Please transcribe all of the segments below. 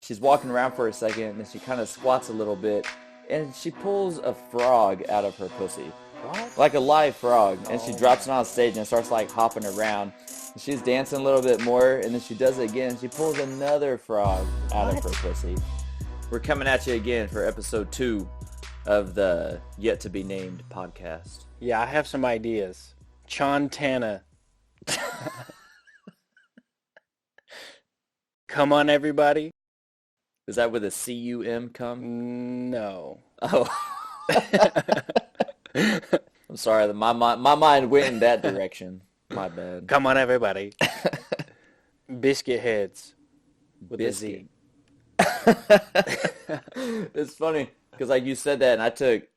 She's walking around for a second, and then she kind of squats a little bit, and she pulls a frog out of her pussy. What? Like a live frog, and she Oh drops it my. on stage and starts like hopping around. And she's dancing a little bit more, and then she does it again. She pulls another frog out of What? her pussy. We're coming at you again for episode 2 of the Yet to Be Named podcast. Yeah, I have some ideas. Chontana. Come on, everybody. Is that with a C-U-M come? No. Oh. I'm sorry, my mind went in that direction. My bad. Come on, everybody. Biscuit heads. With Biscuit. a Z. It's funny because like you said that, and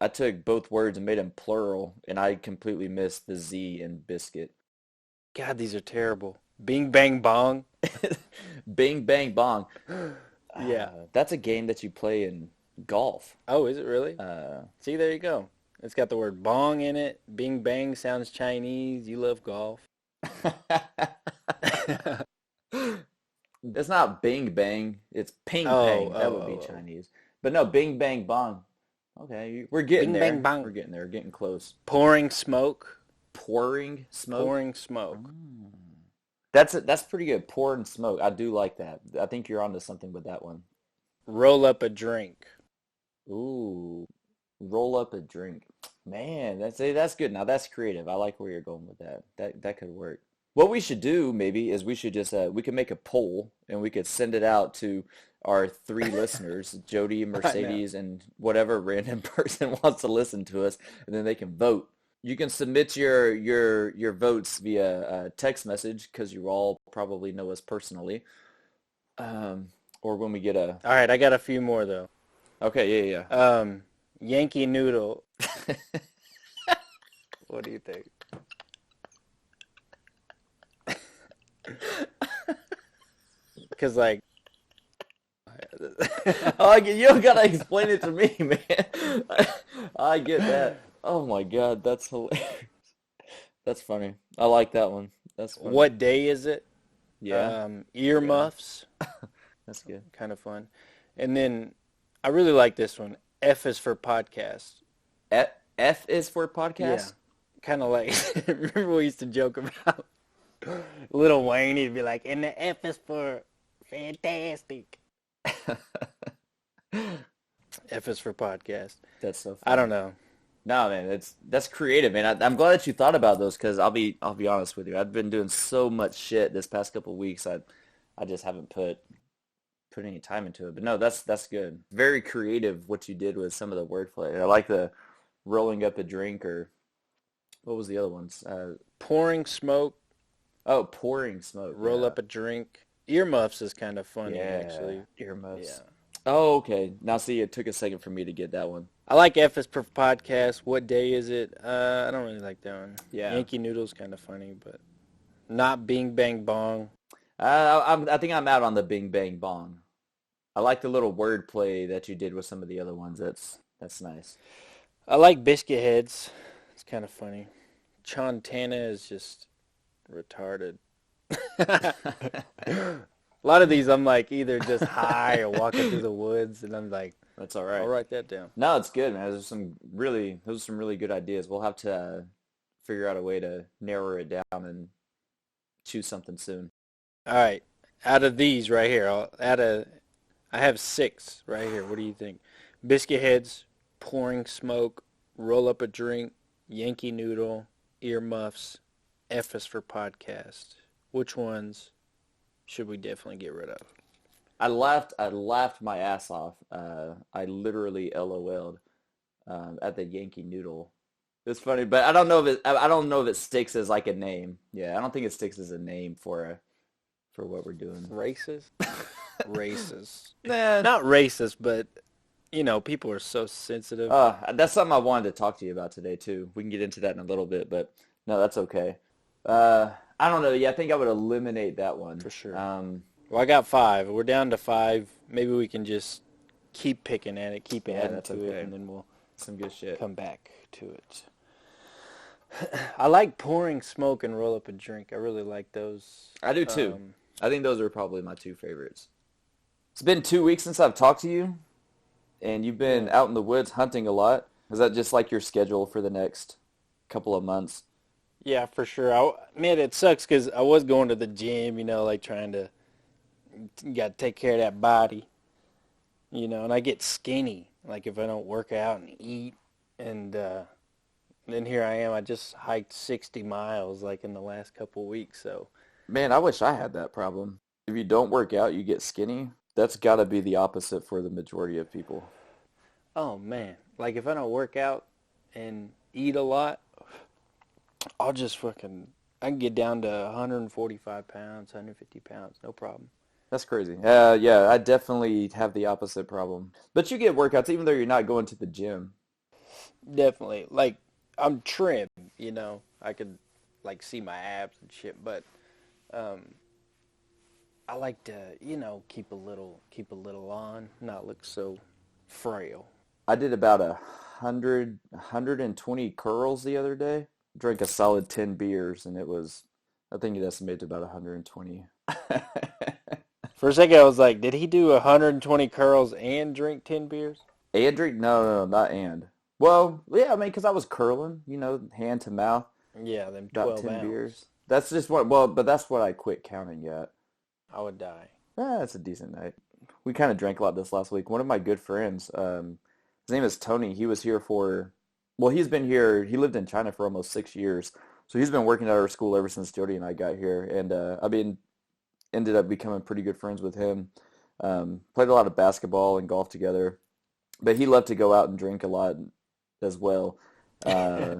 I took both words and made them plural, and I completely missed the Z in biscuit. God, these are terrible. Bing, bang, bong. Bing bang bong. Yeah. That's a game that you play in golf. Oh, is it really? See, There you go. It's got the word bong in it. Bing, bang sounds Chinese. You love golf. it's not bing bang. It's ping Oh, pang. That would be oh. Chinese. But no, bing bang bong. Okay, we're getting Bing, there. bang, bong. We're getting there. We're getting close. Pouring smoke. Pouring smoke. Pouring smoke. That's pretty good. Pouring smoke. I do like that. I think you're onto something with that one. Roll up a drink. Ooh, roll up a drink. Man, that's good. Now that's creative. I like where you're going with that. That could work. What we should do maybe is we should just we could make a poll and we could send it out to our 3 listeners, Jody, Mercedes, and whatever random person wants to listen to us, and then they can vote. You can submit your votes via text message because you all probably know us personally, or when we get a. All right, I got a few more though. Okay, yeah. Yankee Noodle. What do you think? Because like, You don't gotta explain it to me, man. I get that. Oh my God, that's hilarious. That's funny. I like that one. That's funny. what day is it? Yeah, Earmuffs. that's good. Kind of fun. And then I really like this one. F is for podcast. F is for Yeah. podcast? Kind of like, remember we used to joke about Lil Wayne, he'd be like, and the F is for fantastic. F is for podcast. That's so I funny. don't know. No, man, that's creative, man. I'm glad that you thought about those because I'll be honest with you. I've been doing so much shit this past couple of weeks. I just haven't put any time into it. But no, that's good. Very creative what you did with some of the wordplay. I like the rolling up a drink or what was the other ones? Pouring smoke, Oh, pouring smoke. roll Yeah. up a drink. Earmuffs is kind of funny, Yeah. actually. Earmuffs. Yeah. Oh, okay. Now see, it took a second for me to get that one. I like F is for podcast. What day is it? I don't really like that one. Yeah. Yankee Noodle's kind of funny, but not Bing Bang Bong. I think I'm out on the Bing Bang Bong. I like the little wordplay that you did with some of the other ones. That's nice. I like Biscuit Heads. It's kind of funny. Chontana is just retarded. A lot of these I'm like either just high or walking through the woods, and I'm like, That's all right. I'll write that down. No, it's good, man. Those are some really good ideas. We'll have to figure out a way to narrow it down and choose something soon. All right, out of these right here, I have 6 right here. What do you think? Biscuit Heads, Pouring Smoke, Roll Up a Drink, Yankee Noodle, Earmuffs, F is for podcast. Which ones should we definitely get rid of? I laughed my ass off. I literally LOL'd at the Yankee Noodle. It's funny, but I don't know if it sticks as like a name. Yeah, I don't think it sticks as a name for what we're doing. Racist? Racist. Nah. Not racist, but, people are so sensitive. That's something I wanted to talk to you about today too. We can get into that in a little bit, but no, that's okay. I don't know. Yeah, I think I would eliminate that one. For sure. Well, I got 5. We're down to 5. Maybe we can just keep picking at it, keep adding that's to okay. it, and then we'll Some good shit. come back to it. I like Pouring Smoke and Roll Up a Drink. I really like those. I do too. I think those are probably my 2 favorites. It's been 2 weeks since I've talked to you, and you've been Yeah. out in the woods hunting a lot. Is that just like your schedule for the next couple of months? Yeah, for sure. Man, it sucks because I was going to the gym, like trying to, got to take care of that body, and I get skinny, like if I don't work out and eat. And then here I am, I just hiked 60 miles like in the last couple weeks. So, Man, I wish I had that problem. If you don't work out, you get skinny. That's got to be the opposite for the majority of people. oh man, like if I don't work out and eat a lot, I'll just I can get down to 145 pounds, 150 pounds, no problem. That's crazy. Yeah, I definitely have the opposite problem. But you get workouts even though you're not going to the gym. Definitely. Like I'm trim, I could like see my abs and shit, but um I like to, keep a little on, not look so frail. I did about 120 curls the other day. Drank a solid 10 beers, and I think it estimated to about 120. For a second I was like, did he do 120 curls and drink 10 beers? And drink? No, no, no, not and. Well, yeah, I mean, because I was curling, hand to mouth, Yeah, them about 12 10 ounce. beers. That's just well, but that's what I quit counting yet. I would die. That's a decent night. We kind of drank a lot this last week. One of my good friends, his name is Tony. He was here well, he's been here. He lived in China for almost 6 years. So he's been working at our school ever since Jody and I got here. And ended up becoming pretty good friends with him. Played a lot of basketball and golf together. But he loved to go out and drink a lot as well. Uh,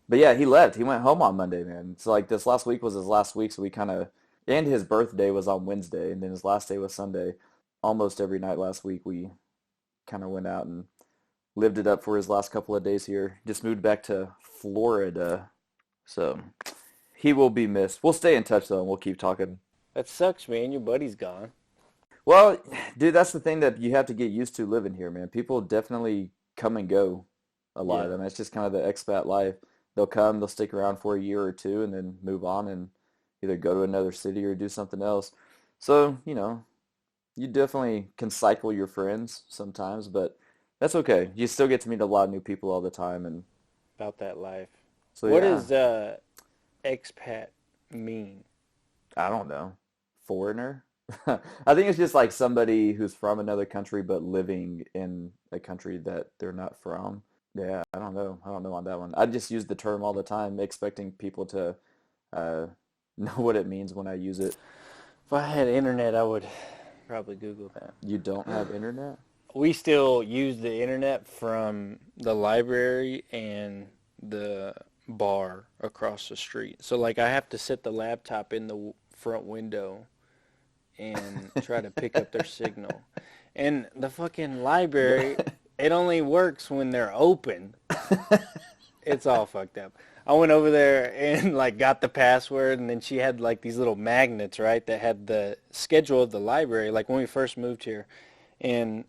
but yeah, he left. He went home on Monday, man. So like this last week was his last week, so we kind of and his birthday was on Wednesday, and then his last day was Sunday. Almost every night last week, we kind of went out and lived it up for his last couple of days here. Just moved back to Florida, so he will be missed. We'll stay in touch though, and we'll keep talking. That sucks, man. Your buddy's gone. Well, dude, that's the thing that you have to get used to living here, man. People definitely come and go a lot. Yeah. I mean, it's just kind of the expat life. They'll come, they'll stick around for a year or two, and then move on and either go to another city or do something else. So, you definitely can cycle your friends sometimes, but that's okay. You still get to meet a lot of new people all the time, and About that life. so What yeah, does expat mean? I don't know. Foreigner? I think it's just like somebody who's from another country but living in a country that they're not from. Yeah, I don't know. I don't know on that one. I just use the term all the time, expecting people to uh, know what it means when I use it. If I had internet, I would probably Google that. You don't have internet? We still use the internet from the library and the bar across the street. So like I have to set the laptop in the front window and try to pick up their signal. And the fucking library, it only works when they're open. It's all fucked up. I went over there and like got the password, and then she had like these little magnets, right, that had the schedule of the library, like when we first moved here. And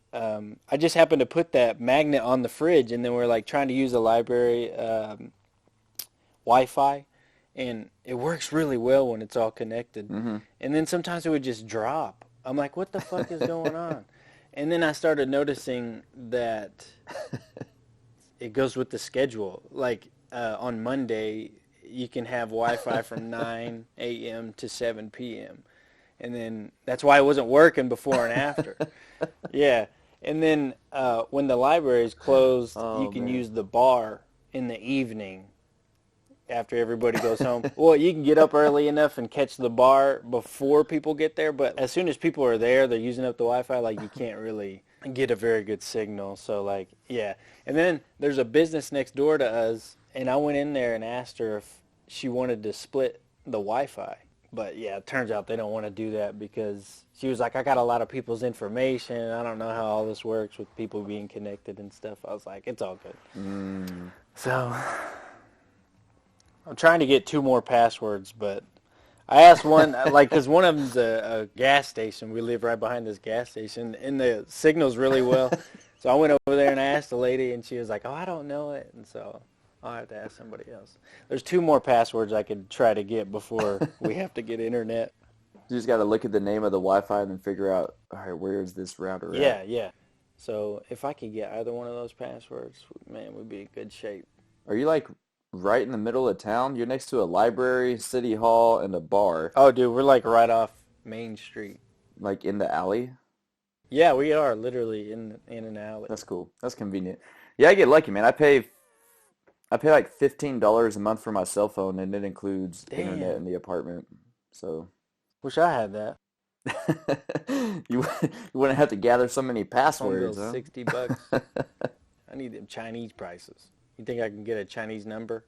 I just happened to put that magnet on the fridge, and then we're like trying to use the library Wi-Fi, and it works really well when it's all connected. hmm And then sometimes it would just drop. I'm like, what the fuck is going on? And then I started noticing that it goes with the schedule. Like on Monday, you can have Wi-Fi from 9 a.m. to 7 p.m. And then that's why it wasn't working before and after. Yeah. And then when the library is closed, you Oh can man. use the bar in the evening after everybody goes home. Well, you can get up early enough and catch the bar before people get there, but as soon as people are there, they're using up the Wi-Fi, like you can't really get a very good signal. So like, yeah. And then there's a business next door to us, and I went in there and asked her if she wanted to split the Wi-Fi. But yeah, it turns out they don't want to do that because she was like, I got a lot of people's information. I don't know how all this works with people being connected and stuff. I was like, it's all good. Mm. So I'm trying to get two more passwords, but I asked one, like, because one of them's a gas station. We live right behind this gas station, and the signal's really well. So I went over there and I asked the lady, and she was like, oh, I don't know it. And so I'll have to ask somebody else. There's two more passwords I could try to get before we have to get internet. You just got to look at the name of the Wi-Fi and then figure out, all right, where is this router at? Yeah, yeah. So if I could get either one of those passwords, man, we'd be in good shape. Are you like right in the middle of town? You're next to a library, city hall, and a bar, Oh, dude, we're like right off Main Street. like in the alley. Yeah, we are literally in an alley. That's cool. That's convenient. Yeah, I get lucky, man. I pay like $15 a month for my cell phone, and it includes internet in Damn. the apartment. So Wish I had that. you wouldn't have to gather so many Phone passwords, bill's huh? $60. I need them Chinese prices. You think I can get a Chinese number?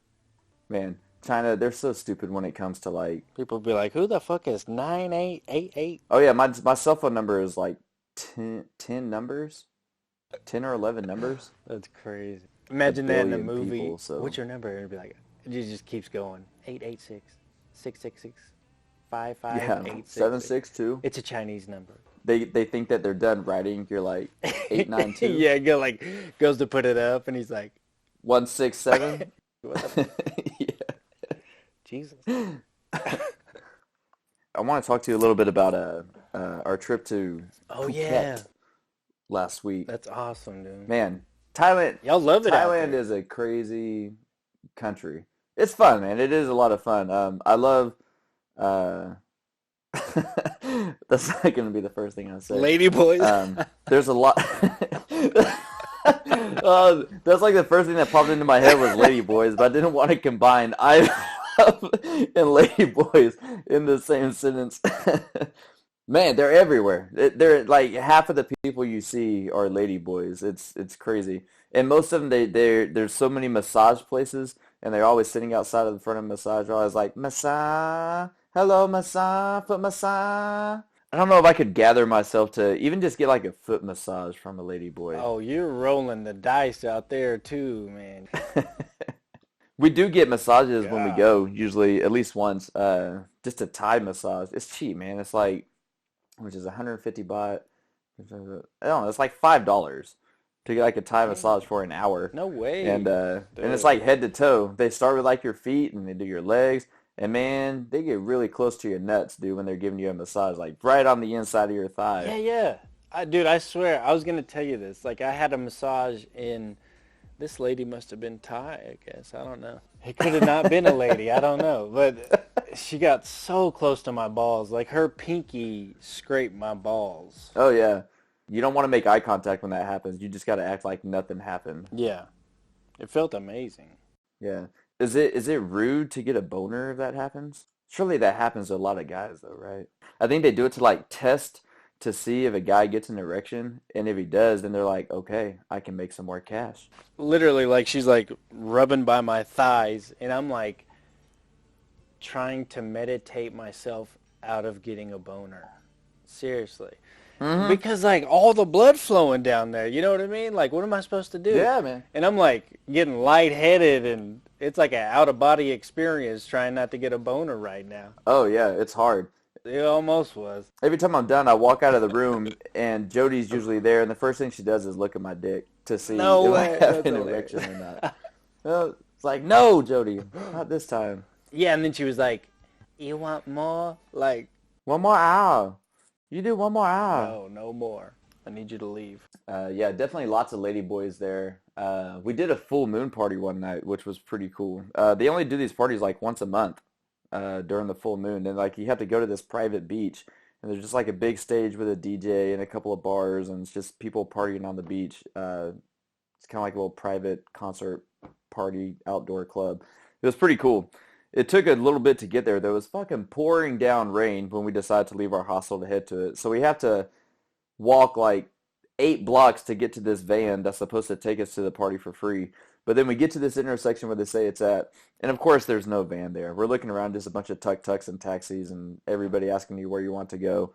Man, China, they're so stupid when it comes to like, People be like, "Who the fuck is 9888?" oh yeah, my cell phone number is like 10 numbers, 10 or 11 numbers, That's crazy. a Imagine that in a billion movie. people. So What's your number? And it'd be like, it just keeps going. 886 666 yeah, 55866. 762. It's a Chinese number. They think that they're done writing. You're like 892, Yeah, goes to put it up, and he's like, 167. "What the Yeah. Jesus?" I want to talk to you a little bit about our trip to Oh yeah, Phuket last week. that's awesome, dude. Man, Thailand Y'all love it out Thailand there. is a crazy country. It's fun, man. It is a lot of fun. I love uh that's not going to be the first thing I say. Lady boys. There's a lot that's like the first thing that popped into my head was Lady Boys, but I didn't want to combine I and Lady Boys in the same sentence. Man, they're everywhere. They're like half of the people you see are lady boys. It's crazy. And most of them there's so many massage places and they're always sitting outside of the front of massage. They're always like, massage, hello massage, foot massage. I don't know if I could gather myself to even just get like a foot massage from a lady boy. Oh, you're rolling the dice out there too, man. We do get massages when we God. go, usually at least once. Just a Thai massage. It's cheap, man. It's like which is 150 baht. I don't know, it's like $5 to get like a Thai Damn. massage for an hour. No And way. and it's Dude. like head to toe. They start with like your feet and they do your legs. And man, they get really close to your nuts, dude, when they're giving you a massage, like right on the inside of your thigh. Yeah, yeah. Dude, I swear, I was gonna tell you this. Like, I had a massage in. This lady must have been Thai, I guess. I don't know. It could have not been a lady. I don't know. But she got so close to my balls. Like, her pinky scraped my balls. Oh yeah. You don't want to make eye contact when that happens. You just got to act like nothing happened. Yeah. It felt amazing. Yeah. Is it rude to get a boner if that happens? Surely that happens to a lot of guys though, right? I think they do it to like test to see if a guy gets an erection, and if he does, then they're like, okay, I can make some more cash. Literally, like, she's like rubbing by my thighs, and I'm like trying to meditate myself out of getting a boner. Seriously. Hmm. Because like all the blood flowing down there, you know what I mean? Like what am I supposed to do? Yeah, man. And I'm like getting lightheaded and it's like an out of body experience trying not to get a boner right now. Oh yeah, it's hard. It almost was. Every time I'm done, I walk out of the room, and Jody's usually there, and the first thing she does is look at my dick to see No if I way. have That's an hilarious. erection or not. Well, it's like, no, Jody, not this time. Yeah, and then she was like, "You want more?" Like, One more hour. You do one more hour. no, no more. I need you to leave. Yeah, definitely lots of lady boys there. We did a full moon party one night, which was pretty cool. They only do these parties like once a month during the full moon, and like you have to go to this private beach, and there's just like a big stage with a DJ and a couple of bars, and it's just people partying on the beach. It's kind of like a little private concert party outdoor club. It was pretty cool. It took a little bit to get there. There was fucking pouring down rain when we decided to leave our hostel to head to it. So we have to walk like 8 blocks to get to this van that's supposed to take us to the party for free. But then we get to this intersection where they say it's at, and of course there's no van there. We're looking around, just a bunch of tuk-tuks and taxis and everybody asking you where you want to go.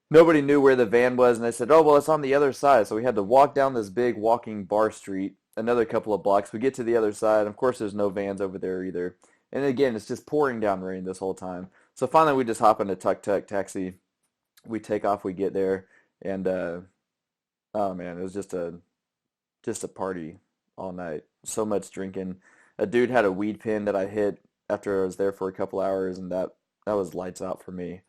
Nobody knew where the van was, and they said, oh, well, it's on the other side. So we had to walk down this big walking bar street, another couple of blocks. We get to the other side. Of course, there's no vans over there either. And again, it's just pouring down rain this whole time. So finally, we just hop in a tuk-tuk taxi. We take off, we get there, and oh man, it was just a party all night. So much drinking. A dude had a weed pen that I hit after I was there for a couple hours, and that was lights out for me.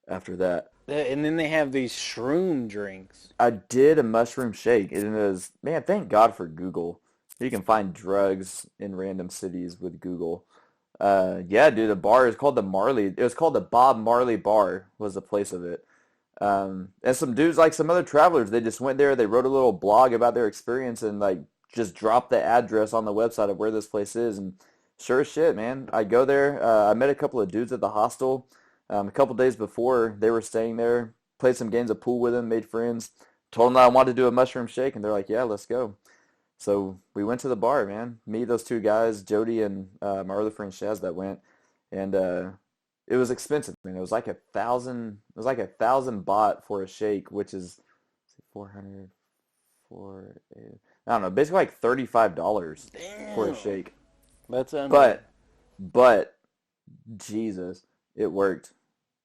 after that. And then they have these shroom drinks. I did a mushroom shake, and it was, man, thank God for Google. You can find drugs in random cities with Google. Yeah, dude, the bar is called the Marley. It was called the Bob Marley Bar was the place of it. And some dudes, like some other travelers, they just went there. They wrote a little blog about their experience and like just dropped the address on the website of where this place is. And sure as shit, man, I go there. I met a couple of dudes at the hostel. A couple days before they were staying there. Played some games of pool with them, made friends. Told them that I wanted to do a mushroom shake, and they're like, "Yeah, let's go." So we went to the bar, man. Me, those two guys, Jody, and my other friend Shaz that went, and it was expensive. I mean, it was like 1,000. It was like 1,000 baht for a shake, which is 400 for I don't know, basically like $35 for a Damn. shake. That's unreal. But but Jesus, it worked.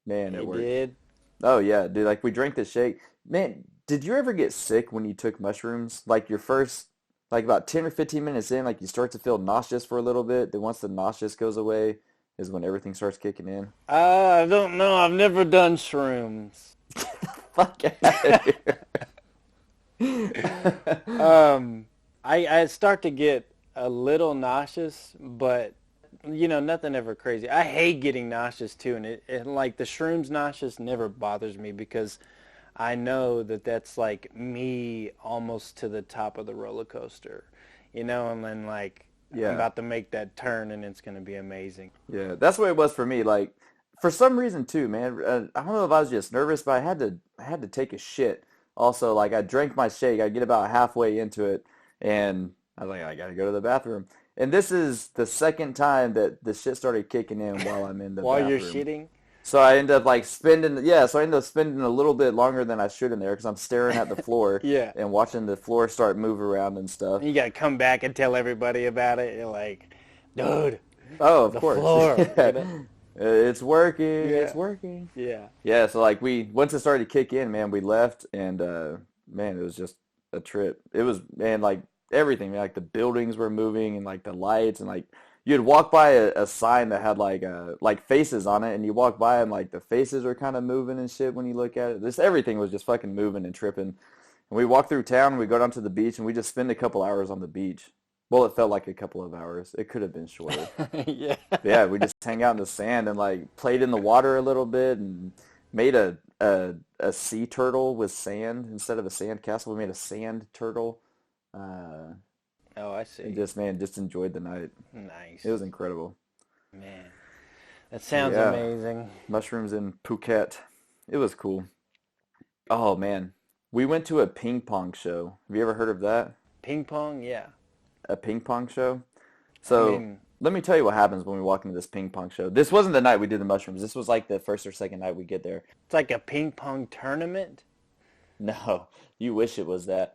Man, it It worked. did. Oh yeah, dude. Like we drank this shake. Man, did you ever get sick when you took mushrooms? Like your first, like about 10 or 15 minutes in, like you start to feel nauseous for a little bit. Then once the nauseous goes away, is when everything starts kicking in. I don't know. I've never done shrooms. Fuck out of here. Um, I start to get a little nauseous, but nothing ever crazy. I hate getting nauseous too, and like the shrooms nauseous never bothers me because I know that that's like me almost to the top of the roller coaster, and then like I'm Yeah, about to make that turn and it's gonna be amazing. yeah. That's what it was for me. Like for some reason too, man. I don't know if I was just nervous, but I had to take a shit. Also, like I drank my shake. I get about halfway into it, and I was like, I gotta go to the bathroom. And this is the second time that the shit started kicking in while I'm in the While you're bathroom. shitting, So I end up like spending, yeah, so I end up spending a little bit longer than I should in there because I'm staring at the floor yeah, and watching the floor start move around and stuff. and you gotta come back and tell everybody about it. You're like, dude, Oh, of the course. floor. Yeah. It's working. It's Yeah, working. yeah. Yeah, so like once it started to kick in, man, we left and man, it was just a trip. It was, man, like everything, man, like the buildings were moving and like the lights and like you'd walk by a sign that had like faces on it and you walk by and like the faces are kind of moving and shit when you look at it. This everything was just fucking moving and tripping. And we walk through town, we go down to the beach and we just spend a couple hours on the beach. Well, it felt like a couple of hours. It could have been shorter. Yeah. But yeah, we just hang out in the sand and like played in the water a little bit and made a sea turtle with sand instead of a sand castle. We made a sand turtle. Uh, Oh, I and see. just man, just enjoyed the night. It Nice. was incredible. Man, that So sounds yeah, amazing. mushrooms in Phuket. It was cool. Oh man, we went to a ping pong show. Have you ever heard of that? Ping pong, yeah. A ping pong show? I So mean, let me tell you what happens when we walk into this ping pong show. This wasn't the night we did the mushrooms. This was like the first or second night we get there. it's like a ping pong tournament. No, you wish it was that.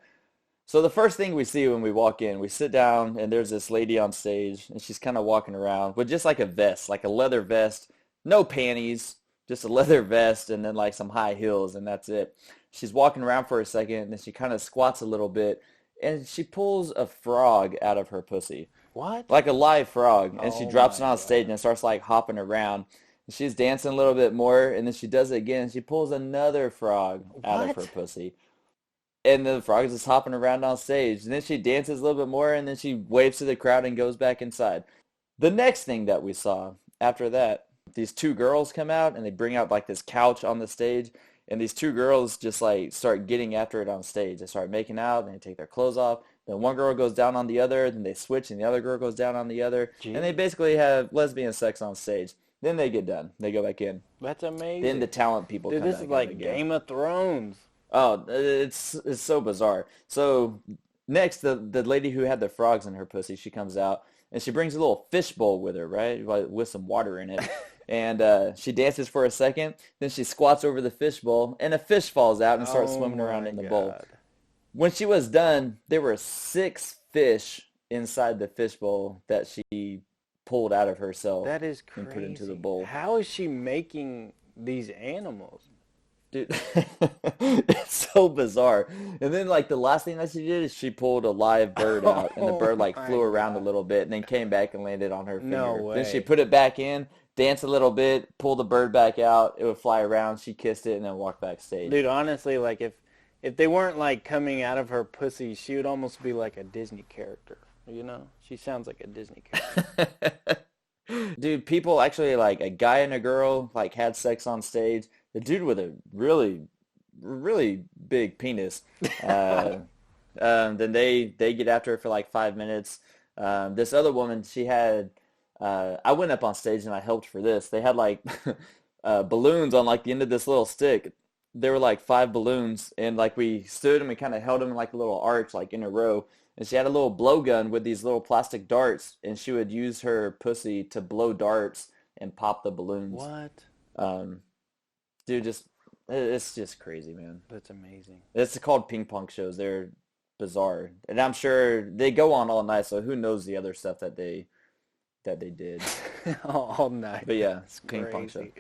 So the first thing we see when we walk in, we sit down and there's this lady on stage and she's kind of walking around with just like a vest, like a leather vest, no panties, just a leather vest and then like some high heels and that's it. She's walking around for a second and then she kind of squats a little bit and she pulls a frog out of her pussy, What? like a live frog, and she Oh drops my it on stage god. and starts like hopping around. She's dancing a little bit more and then she does it again. She pulls another frog out of her What? pussy and the frog is just hopping around on stage. And then she dances a little bit more, and then she waves to the crowd and goes back inside. The next thing that we saw after that, these two girls come out and they bring out like this couch on the stage, and these two girls just like start getting after it on stage. They start making out, and they take their clothes off. Then one girl goes down on the other, then they switch, and the other girl goes down on the other, and they Gee, basically have lesbian sex on stage. Then they get done. They go back in. that's Then the amazing. talent people Dude, come this is back out like again. Game of Thrones. Oh, it's so bizarre. So next, the lady who had the frogs in her pussy, she comes out and she brings a little fish bowl with her, right, like, with some water in it. And she dances for a second, then she squats over the fish bowl, and a fish falls out and starts Oh swimming around my in the bowl. god. When she was done, there were six fish inside the fish bowl that she pulled out of herself That is and put into the crazy. bowl. How is she making these animals? Dude, it's so bizarre. And then like the last thing that she did is she pulled a live bird out and the Oh bird like my flew around a god. little bit and then came back and landed on her No finger. Then she way. put it back in dance a little bit, pull the bird back out. It would fly around. She kissed it and then walk backstage. Dude, honestly, like if they weren't like coming out of her pussy, she would almost be like a Disney character. You know, she sounds like a Disney character. Dude, people actually like a guy and a girl like had sex on stage. The dude with a really big penis. Uh, then they get after her for like 5 minutes. This other woman, she had. I went up on stage and I helped for this. They had like balloons on like the end of this little stick. There were like 5 balloons, and like we stood and we kind of held them in like a little arch, like in a row. And she had a little blowgun with these little plastic darts, and she would use her pussy to blow darts and pop the balloons. What? Um, Dude, it's just crazy, man. That's amazing. It's called ping pong shows. They're bizarre, and I'm sure they go on all night. So who knows the other stuff that they did. All night. But yeah, That's ping pong show. crazy.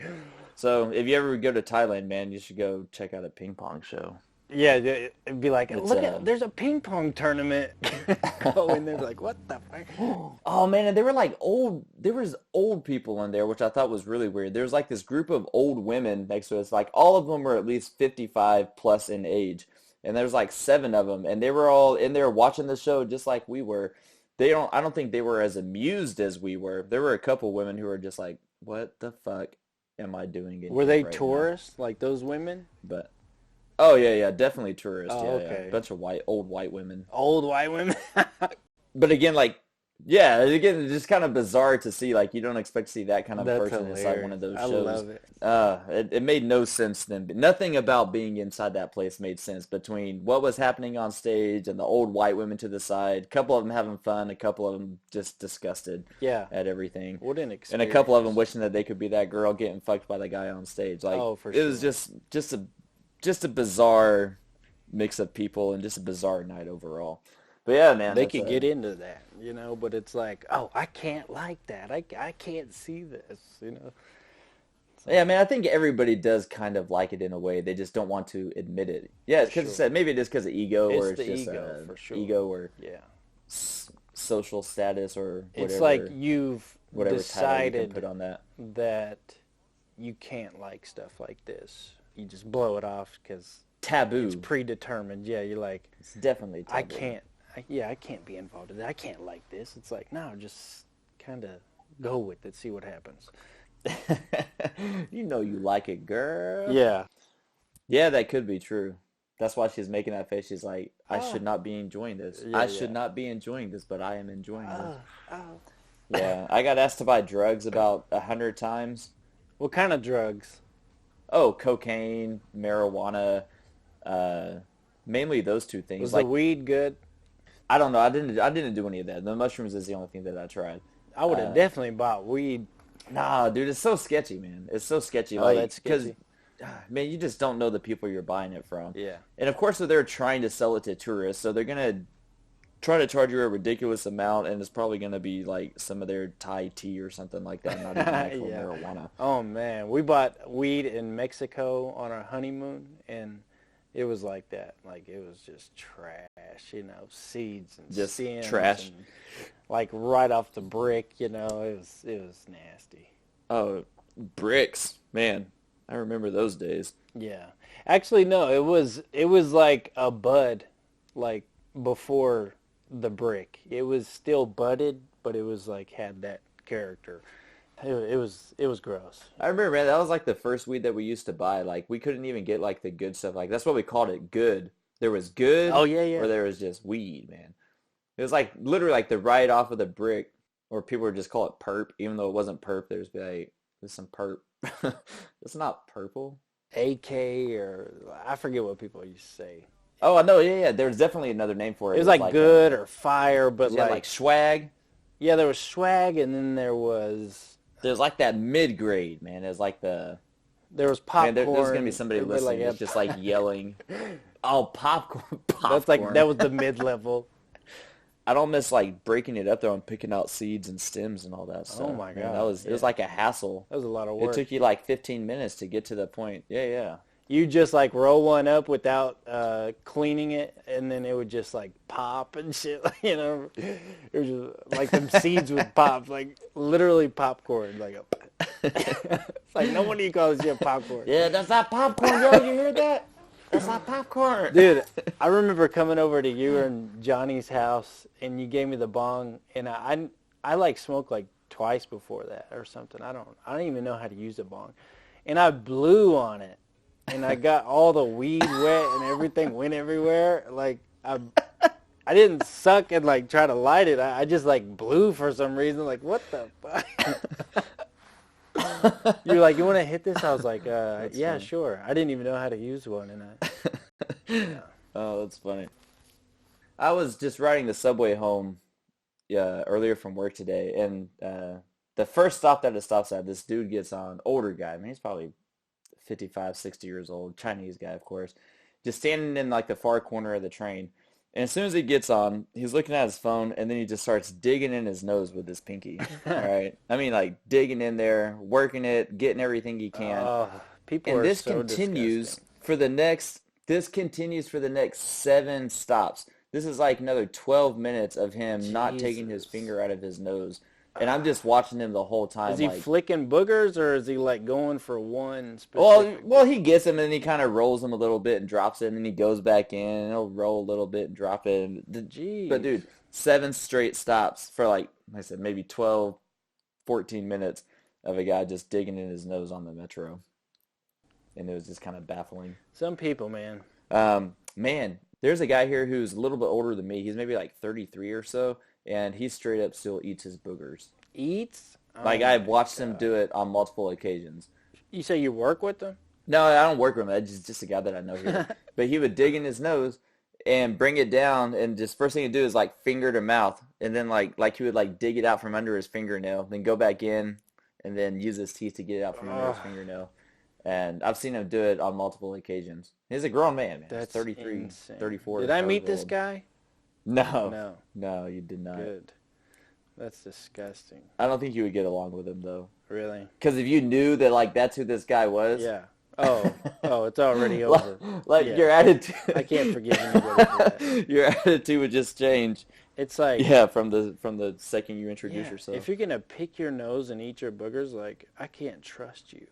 So if you ever go to Thailand, man, you should go check out a ping pong show. Yeah, it'd be like, It's look at, there's a ping pong tournament. Go in there, like, what the fuck? Oh man, and they were like old. There was old people in there, which I thought was really weird. There was like this group of old women next to us. Like all of them were at least 55 plus in age, and there was like 7 of them, and they were all in there watching the show just like we were. I don't think they were as amused as we were. There were a couple women who were just like, "What the fuck am I doing in Were here they right now?" tourists, like those women? But oh yeah, definitely tourists. Oh, Yeah, okay. bunch of old white women. Old white women? But again, like, yeah, again, it's just kind of bizarre to see. Like, you don't expect to see that kind of That's person inside one of those hilarious. I shows. love it. It made no sense then. Nothing about being inside that place made sense between what was happening on stage and the old white women to the side. A couple of them having fun, a couple of them just disgusted Yeah. at everything, What an and experience. a couple of them wishing that they could be that girl getting fucked by the guy on stage. Like, Oh, for it was sure. just a bizarre mix of people and just a bizarre night overall. But yeah, man, They that's could get into that, but it's like, oh, I can't like that. I can't see this. yeah, man. I think everybody does kind of like it in a way. They just don't want to admit it. Yeah, For because sure. you said maybe it is because of ego, or It's it's the just ego, for sure. ego or Yeah. social status or It's like whatever you've whatever title you can decided put on that. that you can't like stuff like this. You just blow it off because Taboo. it's predetermined. Yeah, you're like, It's definitely taboo. I can't be involved in that. I can't like this. It's like, no, just kind of go with it, see what happens. You know you like it, girl. Yeah. Yeah, that could be true. That's why she's making that face. She's like, I Oh. should not be enjoying this. Yeah, I should yeah. not be enjoying this, but I am enjoying this. Oh. Yeah, I got asked to buy drugs about 100 times. What kind of drugs? Oh, cocaine, marijuana, uh, mainly those two things. Was Like, the weed good? I don't know. I didn't do any of that. The mushrooms is the only thing that I tried. I would have definitely bought weed. Nah, dude, it's so sketchy, man. It's so sketchy. Oh, Like, that's sketchy. man, you just don't know the people you're buying it from. Yeah. And of course, they're trying to sell it to tourists, so they're gonna try to charge you a ridiculous amount, and it's probably gonna be like some of their Thai tea or something like that, not even actual Yeah. marijuana. Oh man, we bought weed in Mexico on our honeymoon, and it was like that. Like it was just trash, seeds and Just stems trash. and, like right off the brick. It was nasty. Oh, bricks, man. I remember those days. Yeah, actually no, it was like a bud, like before the brick. It was still budded, but it was like had that character. It was gross. I remember, man, that was like the first weed that we used to buy. Like, we couldn't even get like the good stuff. Like, that's what we called it, good. There was good, Oh yeah, yeah. or there was just weed, man. It was like literally like the right off of the brick, or people would just call it perp, even though it wasn't perp. There's be like, there's some perp. It's not purple. AK or I forget what people used to say. Oh, I know, yeah. There's definitely another name for it. It was like good or fire, but yeah, like swag. yeah, there was swag, and then there was There's like that mid grade, man. There's like the popcorn. man. There's gonna be somebody Everybody listening that's just like yelling. Oh, popcorn! That's like that was the mid level. I don't miss like breaking it up though and picking out seeds and stems and all that stuff. my Man, God, it was yeah. like a hassle. That was a lot of It work. took you like 15 minutes to get to the point. Yeah, yeah. You just like roll one up without cleaning it, and then it would just like pop and shit. You know, it was just like them seeds would pop, like literally popcorn. Like it's like nobody calls you popcorn. Yeah, that's not popcorn, yo. You hear that? That's not popcorn. Dude, I remember coming over to you and Johnny's house, and you gave me the bong, and I like smoked like twice before that or something. I don't even know how to use a bong, and I blew on it, and I got all the weed wet and everything went everywhere. Like I didn't suck and like try to light it. I just like blew for some reason. Like what the fuck? You're like, you want to hit this? I was like, yeah, funny. sure. I didn't even know how to use one, and yeah. Oh, that's funny. I was just riding the subway home earlier from work today, and the first stop that it stops at, this dude gets on, older guy. I mean, he's probably 55, 60 years old, Chinese guy, of course, just standing in like the far corner of the train. And as soon as he gets on, he's looking at his phone, and then he just starts digging in his nose with his pinky. All right. I mean, like digging in there, working it, getting everything he can. Oh, people And are so disgusting. this continues for the next 7 stops. This is like another 12 minutes of him not taking his Jesus. finger out of his nose. And I'm just watching him the whole time Is he like, flicking boogers, or is he like going for one well, specific well, booger? he gets him and he kind of rolls him a little bit and drops it, and then he goes back in and he'll roll a little bit and drop it. But Jeez. dude, 7 straight stops for like I said, maybe 12, 14 minutes of a guy just digging in his nose on the metro. And it was just kind of baffling. Some people, man. Man, there's a guy here who's a little bit older than me. He's maybe like 33 or so, and he straight up still eats his boogers. Eats? Oh Like I've my watched him God. do it on multiple occasions. You say you work with them? No, I don't work with him. That's just a guy that I know here. But he would dig in his nose and bring it down, and just first thing he'd do is like finger to mouth, and then like he would like dig it out from under his fingernail, then go back in, and then use his teeth to get it out from under his Oh, fingernail. And I've seen him do it on multiple occasions. He's a grown man. He's that's 33, insane. 34, Did I meet however this old. guy? No, No. no, you did not. Good. That's disgusting. I don't think you would get along with him though. Really? Because if you knew that like that's who this guy was, Yeah. Oh, it's already over. like Yeah. your attitude, I can't forgive anybody for that. your attitude would just change. It's like, Yeah, from the second you introduce yeah, yourself. if you're gonna pick your nose and eat your boogers, like I can't trust you.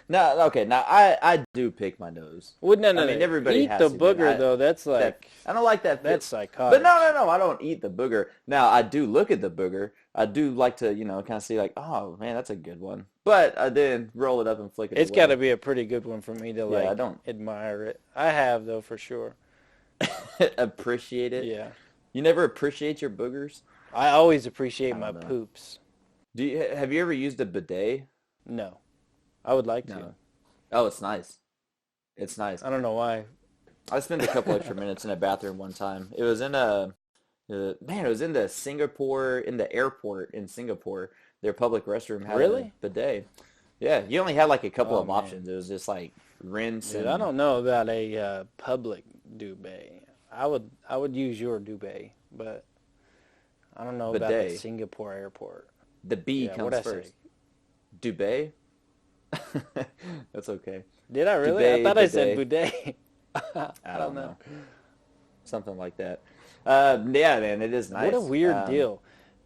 No, okay, now I do pick my nose. Well, no, I mean, everybody eat has the to, but booger though. That's like I don't like that. that's But psychotic. no, I don't eat the booger. Now I do look at the booger. I do like to, kind of see like, oh man, that's a good one. But I then roll it up and flick it It's got to away. be a pretty good one for me to Yeah, I like don't admire it. I have though for sure. appreciate it. Yeah, You never appreciate your boogers? I always appreciate I my don't know. poops. Have you ever used a bidet? No, I would like to. No. Oh, it's nice. It's nice. I don't know why. I spent a couple extra minutes in a bathroom one time. It was in it was in the airport in Singapore. Their public restroom had a Really? bidet. Yeah, you only had like a couple Oh of man, options. It was just like rinse dude, I and don't know about a public duvet. I would use your duvet, but I don't know about the bidet. Singapore airport. The B Yeah, what'd comes I say? first. Duvet? That's okay. Did I really? I Duvet, thought I said bidet. bidet. I I don't don't know. know. Something like that. Yeah, man, it is What a nice. weird deal.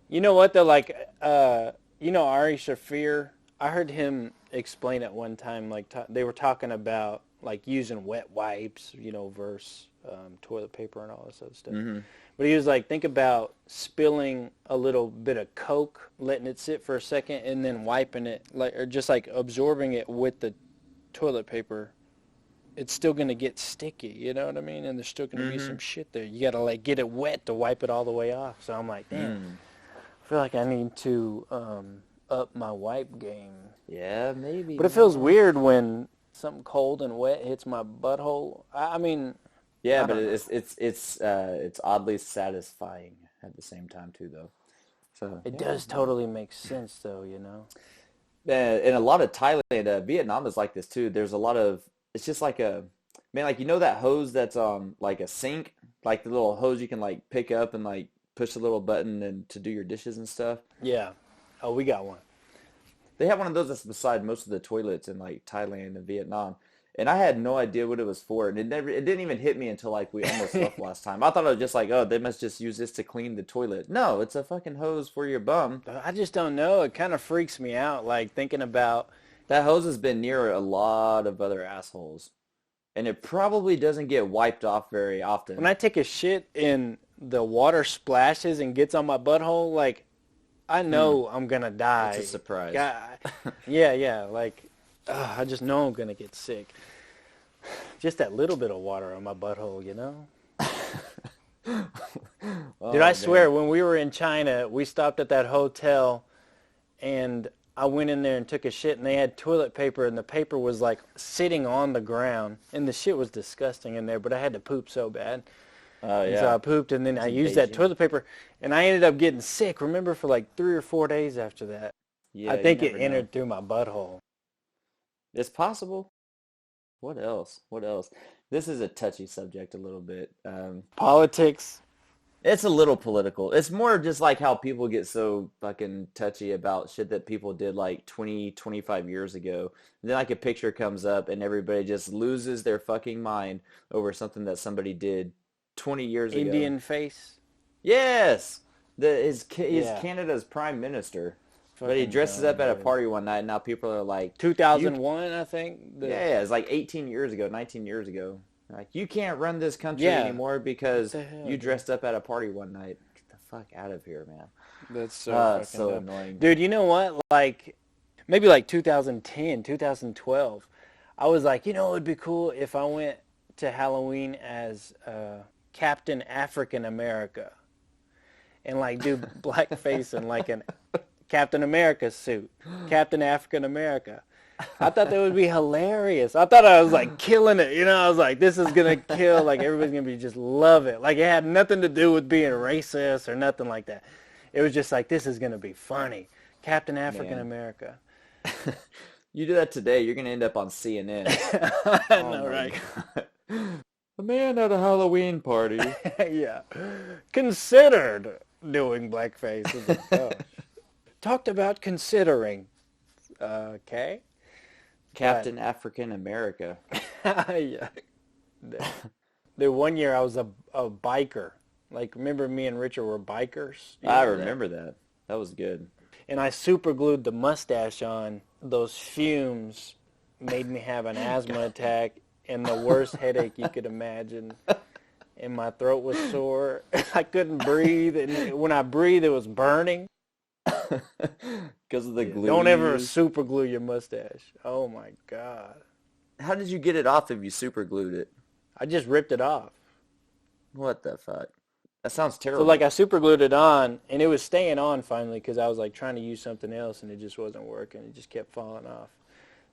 You know what though? Like, Ari Shafir. I heard him explain it one time. Like, they were talking about like using wet wipes, versus toilet paper and all this other stuff. Hmm. But he was like, think about spilling a little bit of Coke, letting it sit for a second, and then wiping it, like, or just like absorbing it with the toilet paper. It's still gonna get sticky, you know what I mean? And there's still gonna be Hmm. some shit there. You gotta like get it wet to wipe it all the way off. So I'm like, damn, Mm. I feel like I need to up my wipe game. Yeah, maybe, But it feels man. weird when something cold and wet hits my butthole. I mean, Yeah, I but don't know. it's oddly satisfying at the same time too, though. So It yeah, does totally make sense, though, you know? in a lot of Thailand, Vietnam is like this too. There's a lot of it's just like like that hose that's on like a sink, like the little hose you can like pick up and like push the little button and to do your dishes and stuff. Yeah. Oh, we got one. They have one of those that's beside most of the toilets in like Thailand and Vietnam. and I had no idea what it was for, and it didn't even hit me until like we almost left last time. I thought it was just like, oh, they must just use this to clean the toilet. No, it's a fucking hose for your bum. I just don't know. It kind of freaks me out, like thinking about That hose has been near a lot of other assholes, and it probably doesn't get wiped off very when often. I take a shit and the water splashes and gets on my butthole. Like I Hmm, know I'm gonna it's a die. surprise. God, yeah, yeah. Like I just know I'm gonna get sick. Just that little bit of water on my butthole, you know? Dude, I Oh swear, man. when we were in China, we stopped at that hotel and I went in there and took a shit and they had toilet paper and the paper was like sitting on the ground and the shit was disgusting in there, but I had to poop so bad. Oh And so yeah. I pooped and then It's I in used that Beijing. toilet paper and I ended up getting sick, remember, for like 3 or 4 days after that. I Yeah, you think it never know. entered through my butthole. It's possible. What else? What else? This is a touchy subject a little bit. Politics. It's a little political. It's more just like how people get so fucking touchy about shit that people did like 20, 25 years ago. And then like a picture comes up and everybody just loses their fucking mind over something that somebody did 20 years ago. Indian face. Yes! He's Yeah. Canada's prime minister. But he Fucking dresses dumb, up at a dude. party one night and now people are like, you 2001, I think. yeah, it's like 18 years ago, 19 years ago. Like, you can't run this country Yeah. anymore What because the hell, you dude? dressed up at a party one night. Get the fuck out of here, man. That's so Ah, it's fucking so dumb. annoying. Dude, you know what? Like, maybe like 2010, 2012. I was like, you know, it would be cool if I went to Halloween as Captain African America and like do blackface and like an Captain America suit. Captain African America. I thought that would be hilarious. I thought I was like killing it. You know, I was like, this is gonna kill. Like everybody's gonna be just love it. Like it had nothing to do with being racist or nothing like that. It was just like this is gonna be funny. Captain African Man. America. You do that today, you're gonna end up on CNN. I Oh know, my right? God. A man at a Halloween party. Yeah. Considered doing blackface. It's like, oh. Talked about considering. Okay. But Captain African America. yeah. The one year I was a biker. Like, remember me and Richard were bikers? You I remember that? remember that. That was good. And I super glued the mustache on. Those fumes made me have an asthma attack and the worst headache you could imagine. And my throat was sore. I couldn't breathe. And when I breathed, it was burning. Because of the Yeah, glue don't you ever used. super glue your mustache. Oh my God. How did you get it off if you super glued it? I just ripped it off. What the fuck? That sounds So like terrible. I super glued it on and it was staying on finally because I was like trying to use something else and it just wasn't working. It just kept falling off.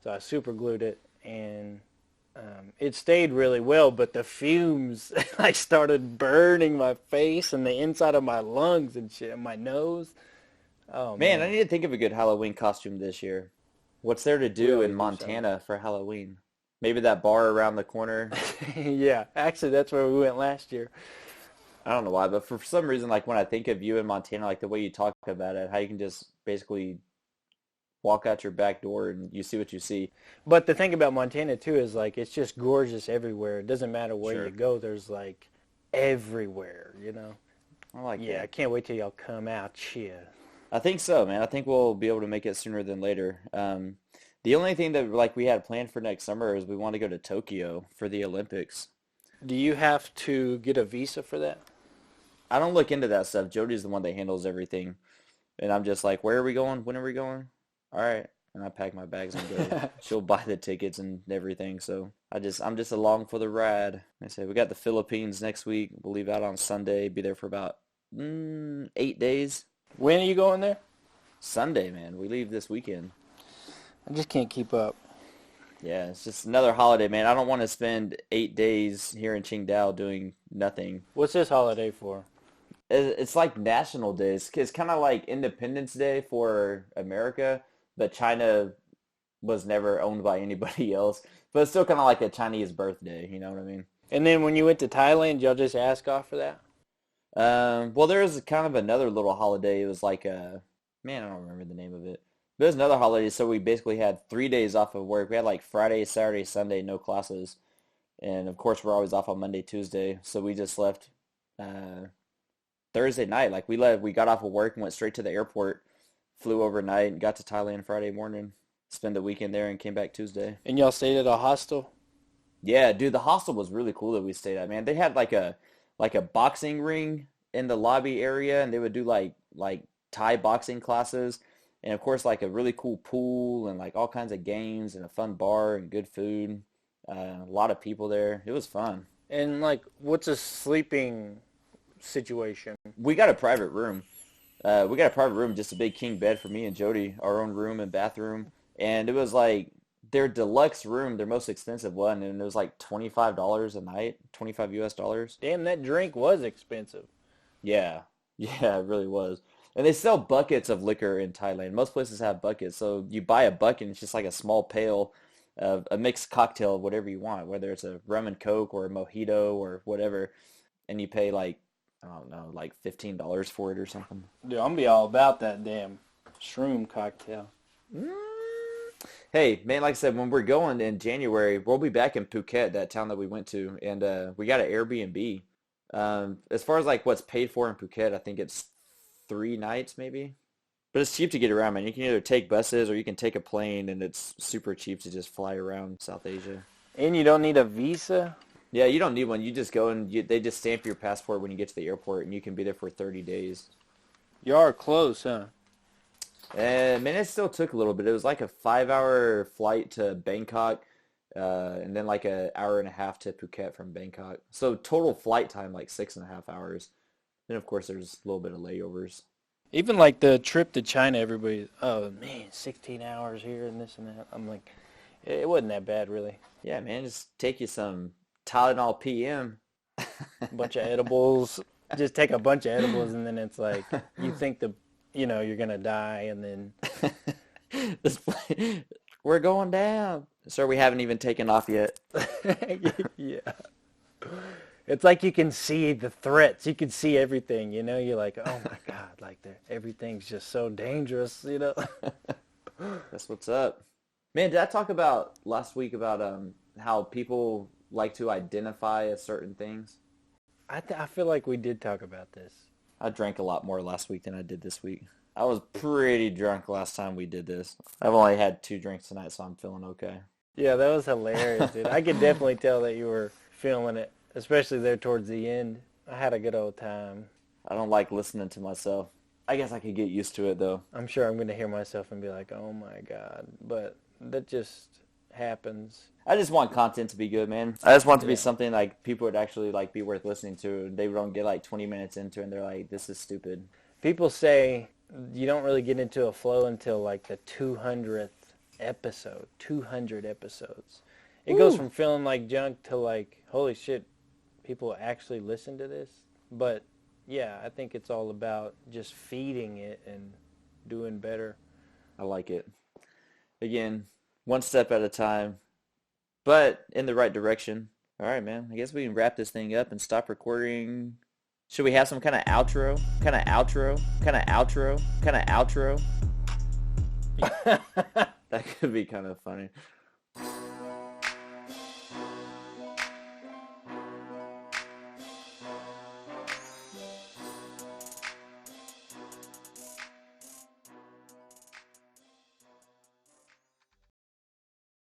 So I super glued it and it stayed really well, but the fumes like started burning my face and the inside of my lungs and shit, and my nose. Oh Man, I man, need to think of a good Halloween costume this year. What's there to we do in always do something. Montana for Halloween? Maybe that bar around the corner. Yeah, actually that's where we went last year. I don't know why, but for some reason, like when I think of you in Montana, like the way you talk about it, how you can just basically walk out your back door and you see what you see. But the thing about Montana too is like it's just gorgeous everywhere. It doesn't matter where you Sure. go. There's like everywhere, you know. I like Yeah, I that. can't wait till y'all come out here. I think so, man. I think we'll be able to make it sooner than later. The only thing that like we had planned for next summer is we want to go to Tokyo for the Olympics. Do you have to get a visa for that? I don't look into that stuff. Jody's the one that handles everything. And I'm just like, where are we going? When are we going? All right. And I pack my bags and go. She'll buy the tickets and everything. So I'm just along for the ride. I say we got the Philippines next week. We'll leave out on Sunday. Be there for about 8 days. When are you going there? Sunday, man. We leave this weekend. I just can't keep up. Yeah, it's just another holiday, man. I don't want to spend 8 days here in Qingdao doing nothing. What's this holiday for? It's like national days. It's kind of like Independence Day for America, but China was never owned by anybody else. But it's still kind of like a Chinese birthday, you know what I mean? And then when you went to Thailand, y'all just ask off for that? Well, there was kind of another little holiday. It was like man, I don't remember the name of it. There's another holiday, so we basically had 3 days off of work. We had like Friday, Saturday, Sunday, no classes. And of course, we're always off on Monday, Tuesday. So we just left uh, Thursday night. Like we got off of work and went straight to the airport, flew overnight, and got to Thailand Friday morning. Spent the weekend there and came back Tuesday. And y'all stayed at a hostel? Yeah, dude, the hostel was really cool that we stayed at, man. They had like a boxing ring in the lobby area, and they would do like Thai boxing classes, and of course like a really cool pool and like all kinds of games and a fun bar and good food. A lot of people there. It was fun. And like, what's a sleeping situation? We got a private room. We got a private room, just a big king bed for me and Jody, our own room and bathroom, and it was like their deluxe room, their most expensive one, and it was like $25 a night, 25 US dollars. Damn, that drink was expensive. Yeah, yeah, it really was. And they sell buckets of liquor in Thailand. Most places have buckets, so you buy a bucket, and it's just like a small pail of a mixed cocktail of whatever you want, whether it's a rum and coke or a mojito or whatever, and you pay like I don't know, like $15 for it or something. Dude, I'm gonna be all about that damn shroom cocktail. Mm. Hey, man, like I said, when we're going in January, we'll be back in Phuket, that town that we went to, and we got an Airbnb. As far as like what's paid for in Phuket, I think it's 3 nights maybe. But it's cheap to get around, man. You can either take buses or you can take a plane, and it's super cheap to just fly around South Asia. And you don't need a visa? Yeah, you don't need one. You just go and they just stamp your passport when you get to the airport, and you can be there for 30 days. You are close, huh? And man, it still took a little bit. It was like a 5-hour flight to Bangkok, and then like an hour and a half to Phuket from Bangkok. So total flight time like 6.5 hours. Then of course there's a little bit of layovers. Even like the trip to China, everybody, oh man, 16 hours here and this and that. I'm like, it wasn't that bad really. Yeah, man, just take you some Tylenol PM. A bunch of edibles. Just take a bunch of edibles and then it's like, you think you're going to die and then. We're going down. Sir, we haven't even taken off yet. Yeah. It's like you can see the threats. You can see everything, You're like, oh my God, like everything's just so dangerous. That's what's up. Man, did I talk about last week about how people like to identify as certain things? I feel like we did talk about this. I drank a lot more last week than I did this week. I was pretty drunk last time we did this. I've only had 2 drinks tonight, so I'm feeling okay. Yeah, that was hilarious, dude. I could definitely tell that you were feeling it, especially there towards the end. I had a good old time. I don't like listening to myself. I guess I could get used to it, though. I'm sure I'm going to hear myself and be like, oh my God. But that just happens. I just want content to be good, man. I just want it to be Yeah. something like people would actually like be worth listening to. They don't get like 20 minutes into it and they're like, this is stupid. People say you don't really get into a flow until like the 200th episode. 200 episodes. It goes from feeling like junk to like, holy shit, people actually listen to this. But yeah, I think it's all about just feeding it and doing better. I like it. Again, one step at a time, but in the right direction. All right, man. I guess we can wrap this thing up and stop recording. Should we have some kind of outro? Kind of outro? Kind of outro? Kind of outro? That could be kind of funny.